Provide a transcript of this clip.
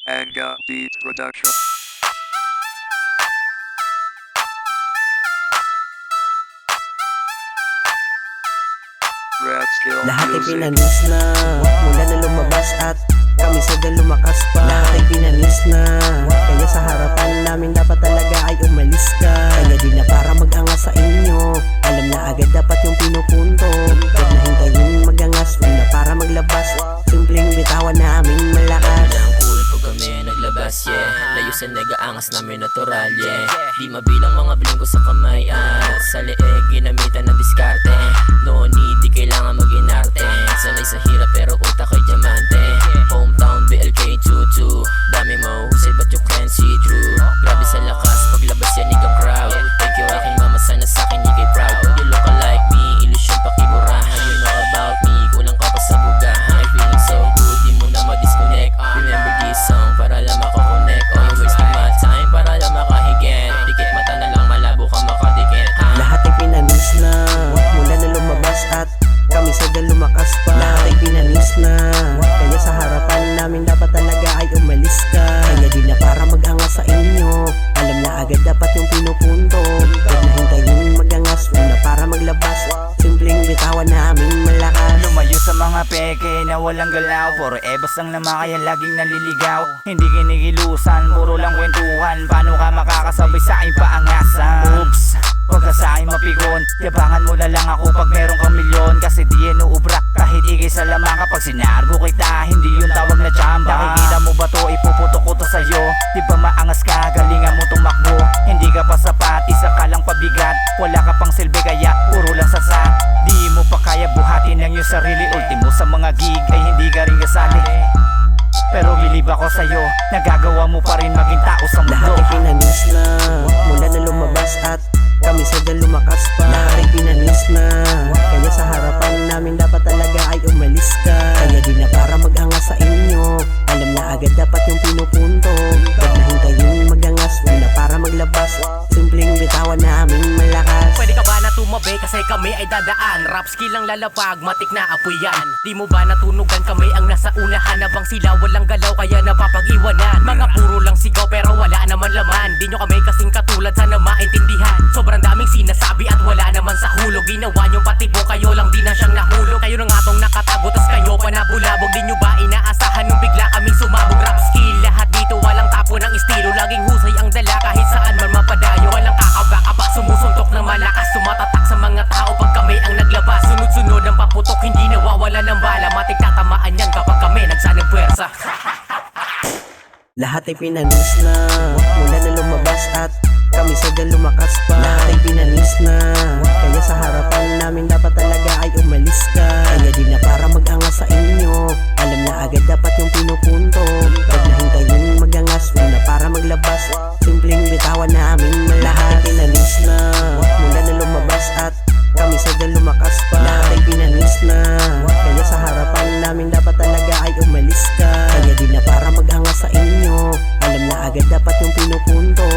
Anga Beats Production. Rap Skill Lahat ay Music. pinanis na mula na lumabas at kami sagad lumakas pa. Lahat ay pinanis na kaya sa harapan namin dapat talaga ay umalis ka. Kaya di na para mag-angas sa inyo, alam na agad dapat yung pinupunto. Huwag na hintayin mag-angas, huwag na para maglabas. Simpleng bitawan namin malakas. Walang cool pag kami naglabas, yeah. Layo sa nag-aangas namin natural, yeah. Di mabilang mga bling ko sa kamay at sa leeg ginamitan ng diskarte. No need, di kailangan mag-inarte. Sanay sa hirap pero utak ko'y diamante. Hometown BLK 22. Dami mo husay but you can't see through. Grabe sa lakas paglabas yan iga crowd. Thank you aking mama, sana sa'kin ikay proud. You look alike me, ilusyon pakiburahan. You know about me, kulang ka pa sa bugahan. I feeling so good, di mo na ma-disconnect. Remember this song para lang makakonect. Oh, you wasting my time para lang makahigit. Dikit mata na lang malabo ka makadikit. Lahat ay pinanis na mula na lumabas at kami sagad lumakas pa. Lahat ay pinanis na kaya sa harapan namin dapat talaga ay umalis ka. Kaya di na para mag-angas sa inyo, alam na agad dapat yung pinupunto. Huwag na hintayin mag-angas, huwag na para maglabas. Simpleng bitawan namin malakas. Lumayo sa mga peke na walang galaw. Puro ebas lang naman kaya laging naliligaw. Hindi kinikilusan, puro lang kwentuhan. Paano ka makakasabay sa aking paangasan? Oops, huwag ka sa akin mapigon. Yabangan mo na lang ako pag meron kang milyon. Kasi di yan uubra kahit ikay sa lamang. Kapag sinargo kita, hindi yung tawag na tsamba. Nakikita mo ba to, ipuputok ko to sa'yo. Di ba maangas ka, galingan mo tumakbo. Hindi ka pa sapat, isa ka lang pabigat. Wala ka pang silbi kaya puro lang sasat. Di mo pa kaya buhatin ang iyong sarili. Ultimo sa mga gig ay hindi ka rin kasali. Pero bilib ako sa'yo, nagagawa mo pa rin maging tao sa Lahat mundo. ay pinanis na mula na lumabas at kami sagad lumakas pa. Lahat ay pinanis na kaya sa harapan namin dapat talaga ay umalis ka. Kaya di na para mag-angas sa inyo, alam na agad dapat yung pinupunto. Huwag na hintayin mag-angas, huwag na para maglabas. Simpleng bitawan namin malakas. Pwede ka ba na tumabi kasi kami ay dadaan? Rap skill ang lalapag, matik na apoy yan. Di mo ba natunugan kami ang nasa unahan? Habang sila walang galaw kaya napapag-iwanan. Mga puro lang sigaw pero wala naman laman. Di nyo kami kasing katulad, sana maintindihan. Sobrang daming sinasabi at wala naman sa hulog. Ginawa nyo pati po kayo lang, di na siyang nahulog. Kayo na nga tong nakatago tas kayo pa nabulabog. Di nyo ba inaasahan nung bigla kaming sumabog? Rap skill lahat dito, walang tapo ng estilo. Laging husay ang dala kahit saan man mapadayo. Walang kakaba-kaba, sumusuntok ng malakas. Tumatatak sa mga tao pag kami ang naglabas. Sunod-sunod ang paputok, hindi nawawala ng bala. Matik tatamaan yan kapag kami nagsanang puwersa. Lahat ay pinanis na mula na lumabas at kami sagad lumakas pa. Lahat ay pinanis na kaya sa harapan namin dapat talaga ay umalis ka. Kaya di na para mag-angas sa inyo, alam na agad dapat yung pinupunto. Huwag na hintayin mag-angas, huwag na para maglabas. Simpleng bitawan namin malakas. Lahat ay pinanis na mula na lumabas at kami sagad lumakas pa. Lahat ay pinanis na kaya sa harapan namin dapat talaga ay umalis ka. Kaya di na para mag-angas sa inyo, alam na agad dapat yung pinupunto.